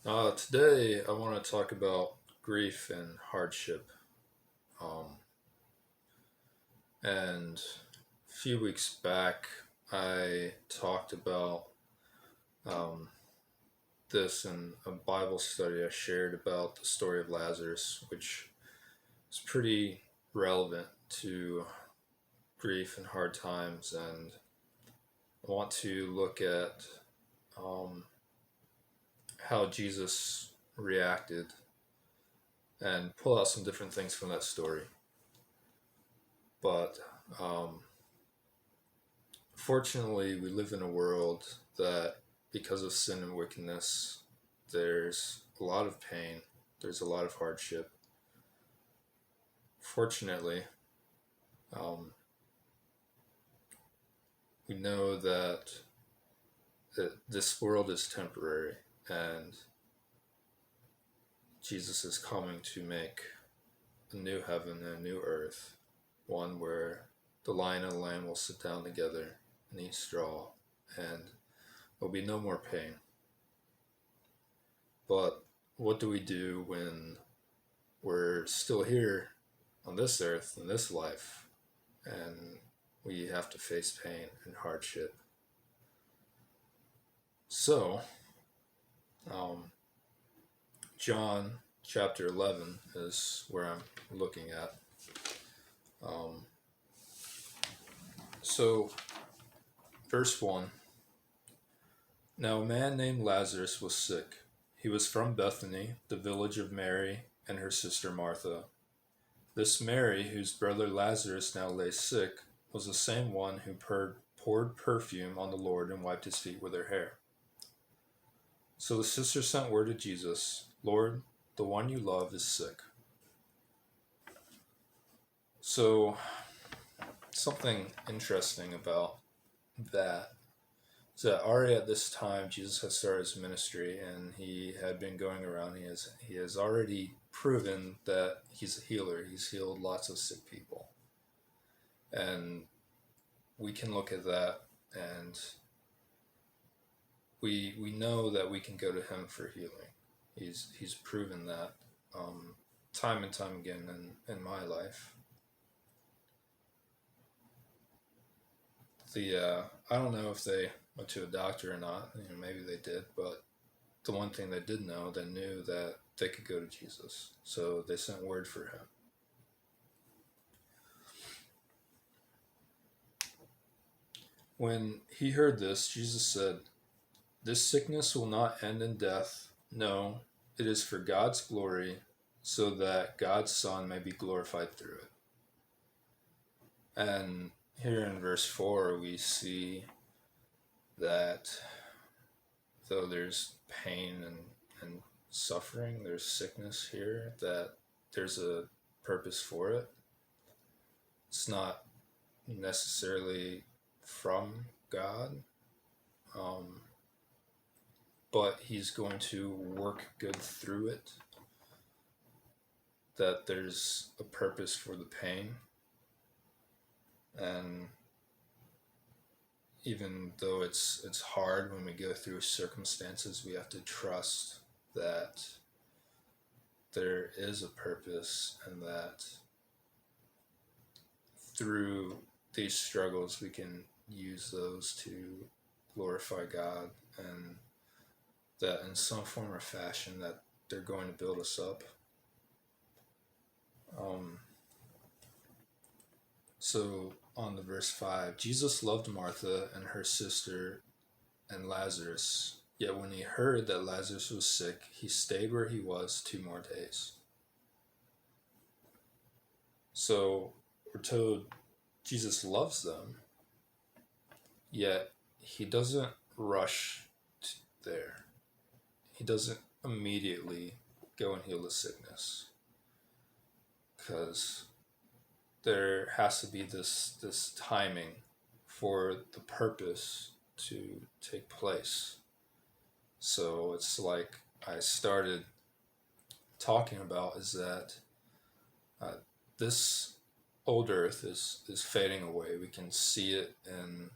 Today I want to talk about grief and hardship. Um, and a few weeks back, I talked about um, this in a Bible study I shared about the story of Lazarus, which is pretty relevant to grief and hard times. And I want to look at um, how Jesus reacted and pull out some different things from that story. But um, fortunately, we live in a world that, because of sin and wickedness, there's a lot of pain, there's a lot of hardship. Fortunately, um, we know that this world is temporary and Jesus is coming to make a new heaven and a new earth, one where the lion and the lamb will sit down together and eat straw, and there'll be no more pain. But what do we do when we're still here on this earth, in this life, and we have to face pain and hardship? So, um, John chapter 11 is where I'm looking at. Um, so, verse 1. Now a man named Lazarus was sick. He was from Bethany, the village of Mary and her sister Martha. This Mary, whose brother Lazarus now lay sick, was the same one who poured perfume on the Lord and wiped his feet with her hair. So the sister sent word to Jesus, Lord, the one you love is sick. So, something interesting about that is that already at this time, Jesus had started his ministry and he had been going around. He has already proven that he's a healer. He's healed lots of sick people. And we can look at that and we know that we can go to him for healing. He's proven that time and time again in my life. I don't know if they went to a doctor or not. Maybe they did, but the one thing they did know, they knew that they could go to Jesus, so they sent word for him. When he heard this, Jesus said, "This sickness will not end in death. No, it is for God's glory, so that God's Son may be glorified through it." And here in verse 4, we see that though there's pain and suffering, there's sickness here, that there's a purpose for it. It's not necessarily from God, but he's going to work good through it, that there's a purpose for the pain. And even though it's hard when we go through circumstances, we have to trust that there is a purpose and that through these struggles we can use those to glorify God, and that in some form or fashion that they're going to build us up. So on the verse 5, Jesus loved Martha and her sister and Lazarus. Yet when he heard that Lazarus was sick, he stayed where he was 2 more days. So we're told Jesus loves them, yet he doesn't rush there. He doesn't immediately go and heal the sickness, because there has to be this timing for the purpose to take place. So it's like I started talking about, is that this old earth is fading away. We can see it in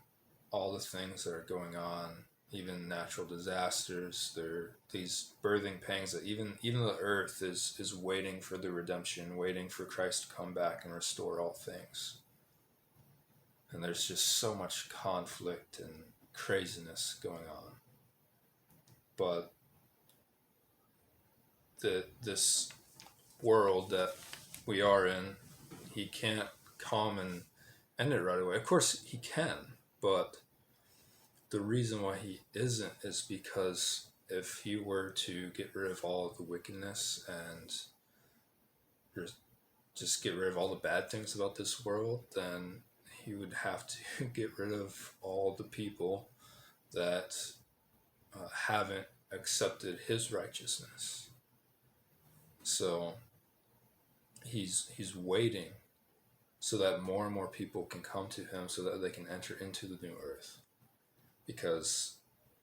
all the things that are going on even natural disasters. There are these birthing pangs that even the earth is waiting for the redemption, waiting for Christ to come back and restore all things. And there's just so much conflict and craziness going on. But this world that we are in, he can't come and end it right away. Of course he can, but the reason why he isn't is because if he were to get rid of all of the wickedness and just get rid of all the bad things about this world, then he would have to get rid of all the people that haven't accepted his righteousness. So he's waiting so that more and more people can come to him so that they can enter into the new earth. Because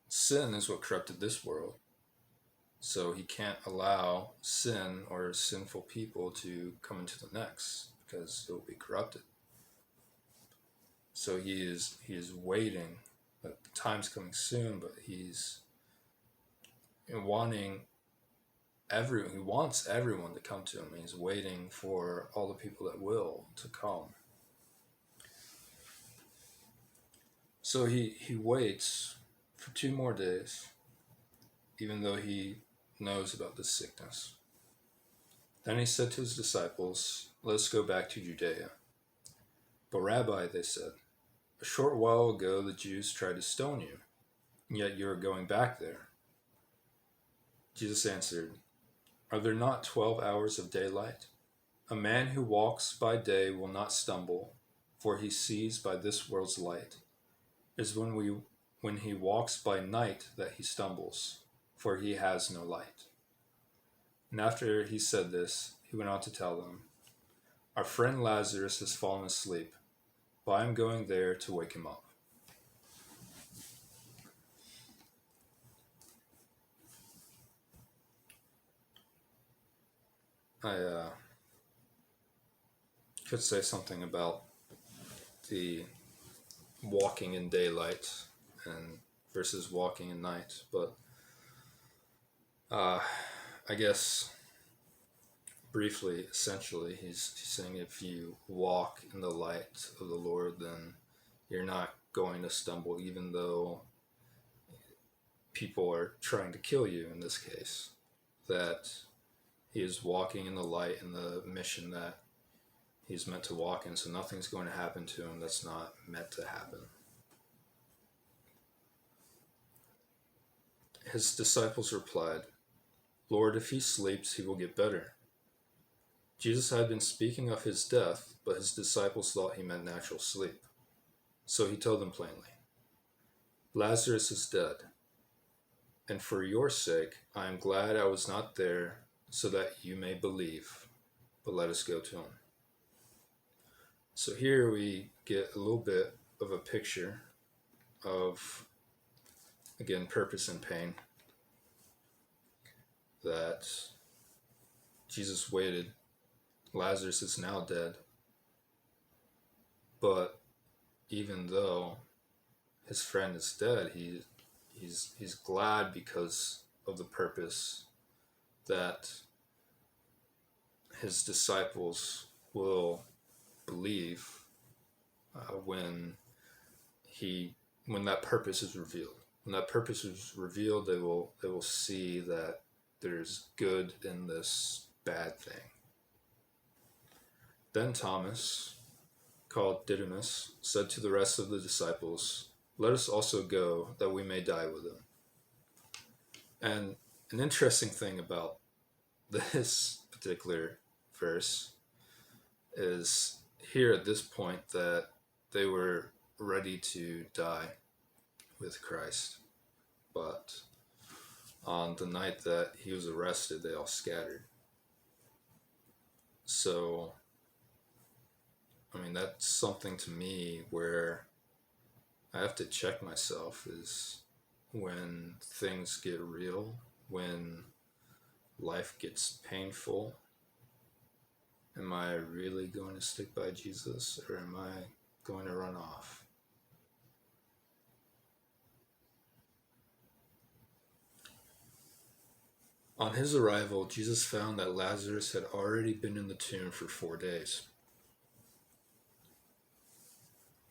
sin is what corrupted this world. So he can't allow sin or sinful people to come into the next, because it will be corrupted. So he is waiting. The time's coming soon, but he's wanting everyone. He wants everyone to come to him. He's waiting for all the people that will to come. So he waits for 2 more days, even though he knows about this sickness. Then he said to his disciples, "Let us go back to Judea." "But Rabbi," they said, "a short while ago the Jews tried to stone you, and yet you are going back there." Jesus answered, "Are there not 12 hours of daylight? A man who walks by day will not stumble, for he sees by this world's light. It is when he walks by night that he stumbles, for he has no light." And after he said this, he went on to tell them, "Our friend Lazarus has fallen asleep, but I am going there to wake him up." I could say something about the walking in daylight and versus walking in night, but I guess briefly, essentially, he's saying if you walk in the light of the Lord, then you're not going to stumble, even though people are trying to kill you in this case. That he is walking in the light and the mission that he's meant to walk in, so nothing's going to happen to him that's not meant to happen. His disciples replied, "Lord, if he sleeps, he will get better." Jesus had been speaking of his death, but his disciples thought he meant natural sleep. So he told them plainly, "Lazarus is dead, and for your sake I am glad I was not there, so that you may believe, but let us go to him." So here we get a little bit of a picture of, again, purpose and pain. That Jesus waited. Lazarus is now dead. But even though his friend is dead, he's glad because of the purpose that his disciples will believe when that purpose is revealed. When that purpose is revealed, they will see that there's good in this bad thing. Then Thomas, called Didymus, said to the rest of the disciples, "Let us also go, that we may die with him." And an interesting thing about this particular verse is here at this point that they were ready to die with Christ, but on the night that he was arrested, they all scattered. So, I mean, that's something to me where I have to check myself, is when things get real, when life gets painful, am I really going to stick by Jesus, or am I going to run off? On his arrival, Jesus found that Lazarus had already been in the tomb for 4 days.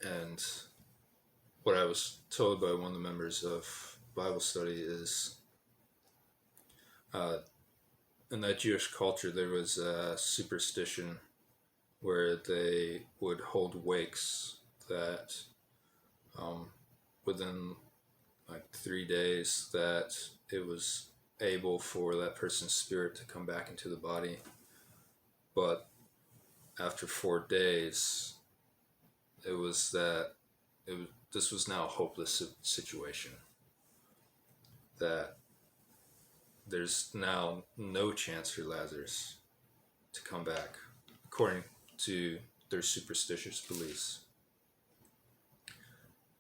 And what I was told by one of the members of Bible study is uh, in that Jewish culture, there was a superstition where they would hold wakes that um, within like 3 days that it was able for that person's spirit to come back into the body. But after 4 days, it was that this was now a hopeless situation. That there's now no chance for Lazarus to come back, according to their superstitious beliefs.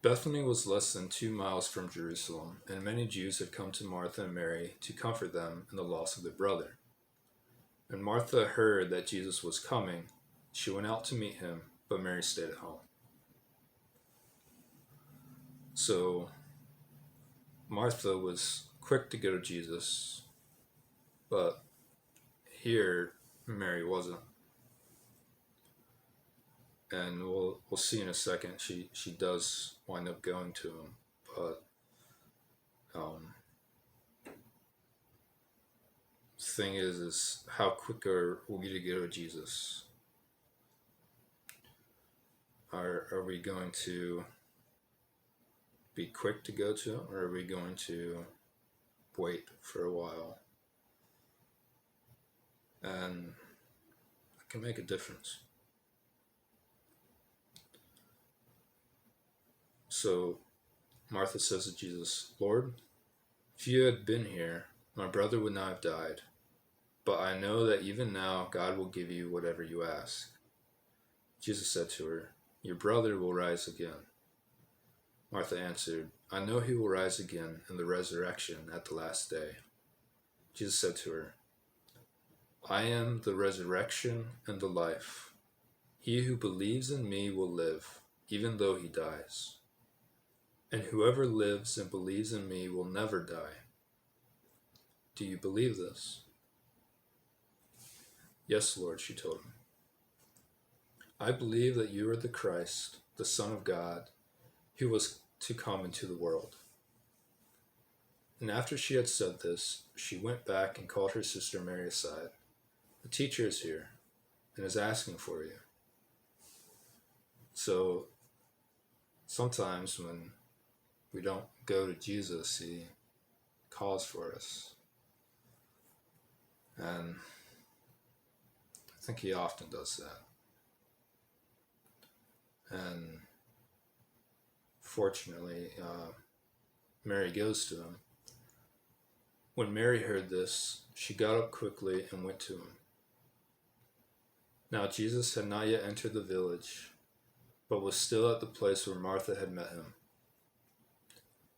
Bethany was less than 2 miles from Jerusalem, and many Jews had come to Martha and Mary to comfort them in the loss of their brother. When Martha heard that Jesus was coming, she went out to meet him, but Mary stayed at home. So Martha was quick to go to Jesus, but here Mary wasn't. And we'll see in a second. She does wind up going to him, but the thing is how quick are we to go to Jesus? Are we going to be quick to go to him, or are we going to wait for a while? And it can make a difference. So Martha says to Jesus, "Lord, if you had been here, my brother would not have died. But I know that even now God will give you whatever you ask." Jesus said to her, "Your brother will rise again." Martha answered, "I know he will rise again in the resurrection at the last day." Jesus said to her, "I am the resurrection and the life. He who believes in me will live, even though he dies. And whoever lives and believes in me will never die. Do you believe this?" "Yes, Lord," she told him. "I believe that you are the Christ, the Son of God, who was to come into the world." And after she had said this, she went back and called her sister Mary aside. "The teacher is here and is asking for you." So sometimes when we don't go to Jesus, he calls for us. And I think he often does that. And fortunately, Mary goes to him. When Mary heard this, she got up quickly and went to him. Now Jesus had not yet entered the village, but was still at the place where Martha had met him.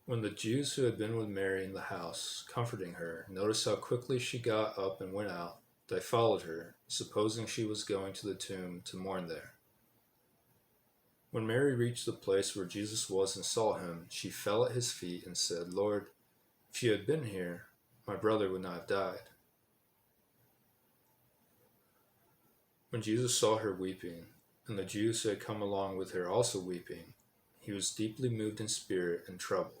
When the Jews who had been with Mary in the house, comforting her, noticed how quickly she got up and went out, they followed her, supposing she was going to the tomb to mourn there. When Mary reached the place where Jesus was and saw him, she fell at his feet and said, "Lord, if you had been here, my brother would not have died." When Jesus saw her weeping, and the Jews who had come along with her also weeping, he was deeply moved in spirit and troubled.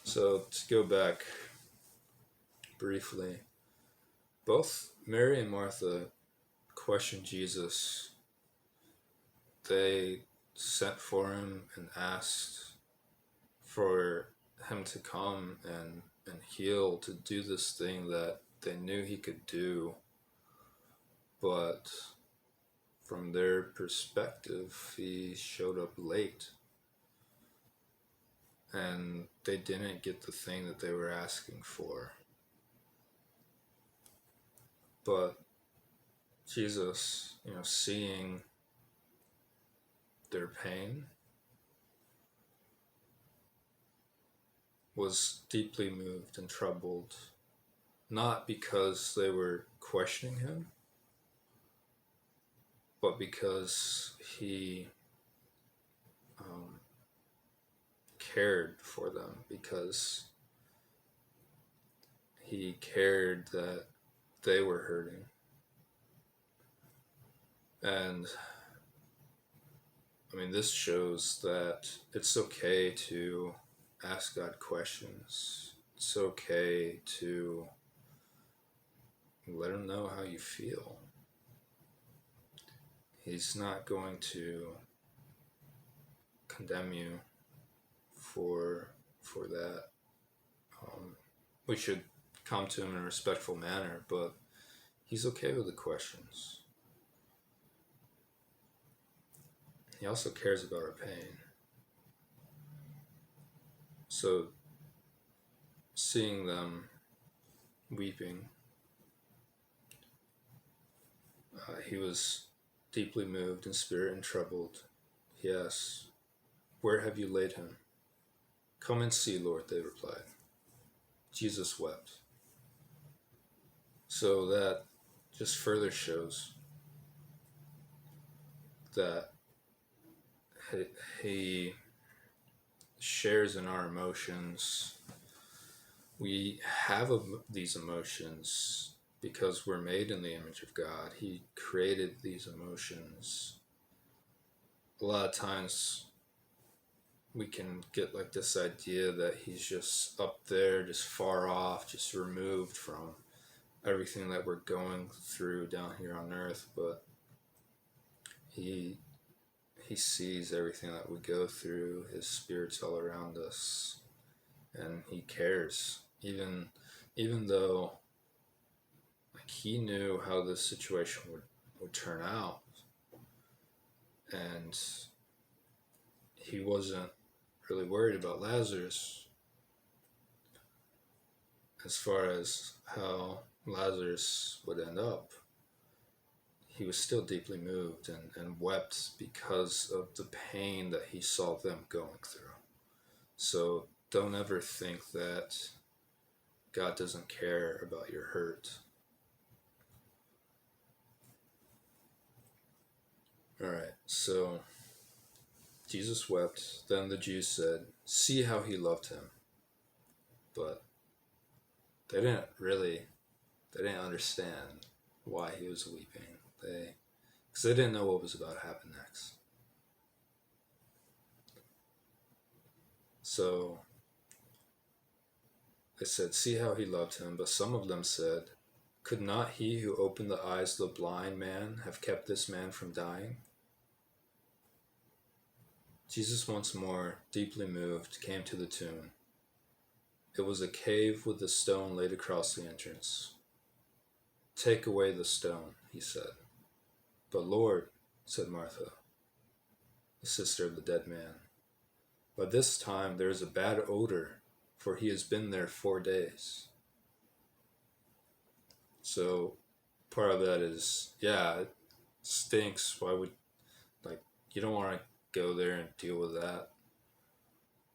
So to go back briefly, both Mary and Martha questioned Jesus. They sent for him and asked for him to come and heal, to do this thing that they knew he could do. But from their perspective, he showed up late. And they didn't get the thing that they were asking for. But Jesus, seeing their pain, was deeply moved and troubled, not because they were questioning him, but because he cared for them, because He cared that they were hurting. And I mean, this shows that it's okay to ask God questions. It's okay to let Him know how you feel. He's not going to condemn you for that. We should come to Him in a respectful manner, but He's okay with the questions. He also cares about our pain. So, seeing them weeping, he was deeply moved in spirit and troubled. He asked, "Where have you laid him?" "Come and see, Lord," they replied. Jesus wept. So that just further shows that he shares in our emotions. We have these emotions because we're made in the image of God. He created these emotions. A lot of times we can get like this idea that he's just up there, just far off, just removed from everything that we're going through down here on earth, but he sees everything that we go through. His spirit's all around us, and he cares. Even though like he knew how this situation would turn out, and he wasn't really worried about Lazarus as far as how Lazarus would end up. He was still deeply moved and wept because of the pain that he saw them going through. So don't ever think that God doesn't care about your hurt. Alright, so Jesus wept. Then the Jews said, "See how he loved him." But they didn't understand why he was weeping. Because they didn't know what was about to happen next. So they said, "See how he loved him." But some of them said, "Could not he who opened the eyes of the blind man have kept this man from dying?" Jesus, once more, deeply moved, came to the tomb. It was a cave with a stone laid across the entrance. "Take away the stone," he said. "But Lord," said Martha, the sister of the dead man, "by this time there is a bad odor, for he has been there 4 days." So part of that is, yeah, it stinks. Why would, you don't want to go there and deal with that.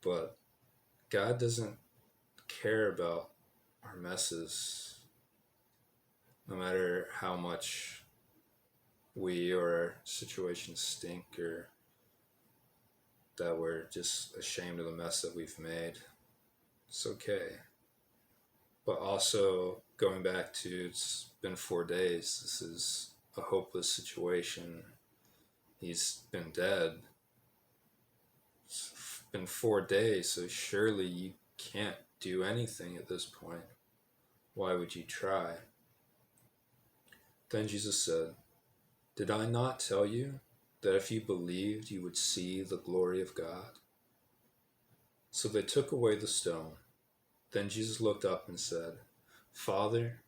But God doesn't care about our messes, no matter how much we or our situations stink, or that we're just ashamed of the mess that we've made. It's okay. But also, going back to, it's been 4 days. This is a hopeless situation. He's been dead. It's been 4 days, so surely you can't do anything at this point. Why would you try? Then Jesus said, "Did I not tell you that if you believed, you would see the glory of God?" So they took away the stone. Then Jesus looked up and said, "Father,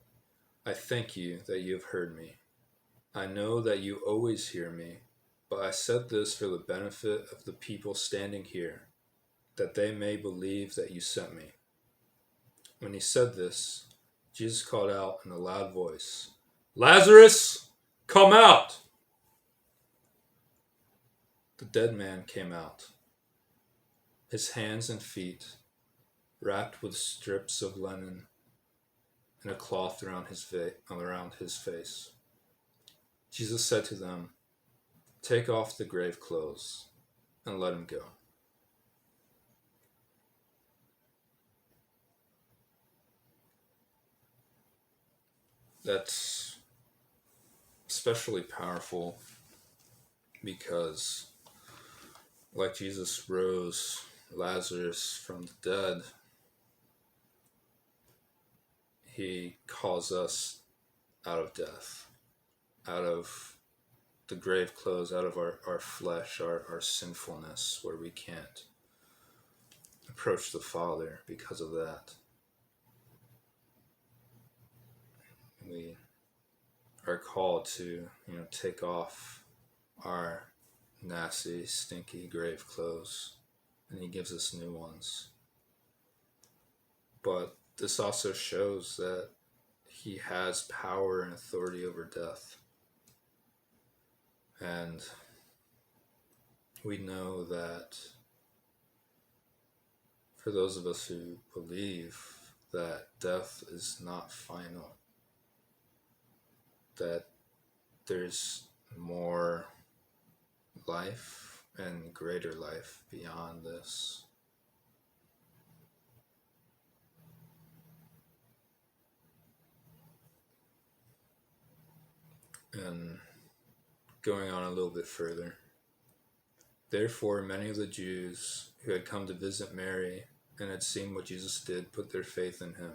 I thank you that you have heard me. I know that you always hear me, but I said this for the benefit of the people standing here, that they may believe that you sent me." When he said this, Jesus called out in a loud voice, "Lazarus, come out!" The dead man came out, his hands and feet wrapped with strips of linen and a cloth around his face. Jesus said to them, "Take off the grave clothes and let him go." that's especially powerful because, like Jesus rose Lazarus from the dead, he calls us out of death, out of the grave clothes, out of our flesh, our sinfulness, where we can't approach the Father because of that. We are called to, take off our nasty, stinky grave clothes, and he gives us new ones. But this also shows that he has power and authority over death. And we know that for those of us who believe that death is not final, that there's more life and greater life beyond this. And going on a little bit further, therefore many of the Jews who had come to visit Mary and had seen what Jesus did put their faith in him.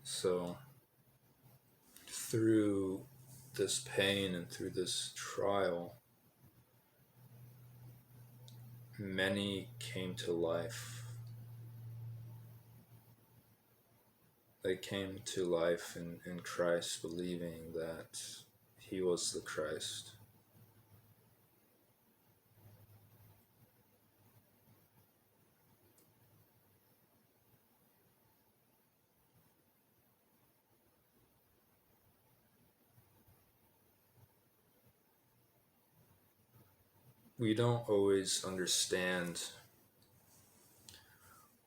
So through this pain and through this trial, many came to life. They came to life in Christ, believing that he was the Christ. We don't always understand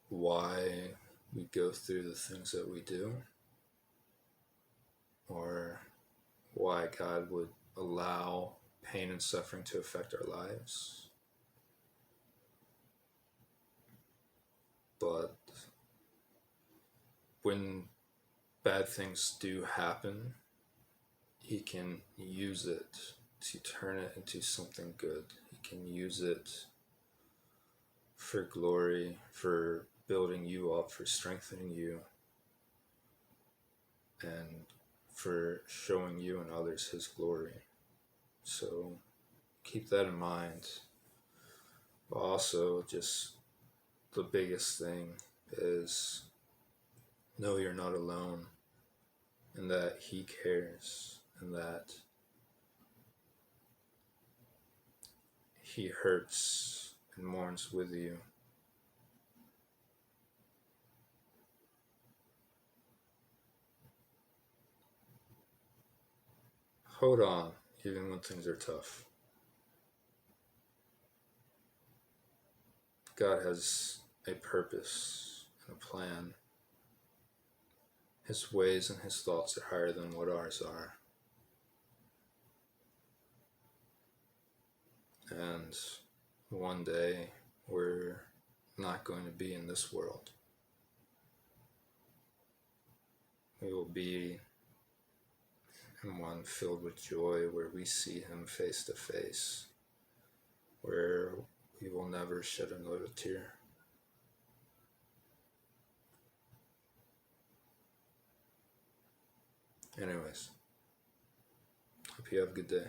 why we go through the things that we do, or why God would allow pain and suffering to affect our lives. But when bad things do happen, he can use it to turn it into something good. He can use it for glory, for building you up, for strengthening you, and for showing you and others his glory. So keep that in mind. But also, just the biggest thing is know you're not alone, and that he cares, and that he hurts and mourns with you. Hold on, even when things are tough. God has a purpose and a plan. His ways and his thoughts are higher than what ours are. And one day, we're not going to be in this world. We will be in one filled with joy, where we see him face to face, where we will never shed another tear. Anyways, hope you have a good day.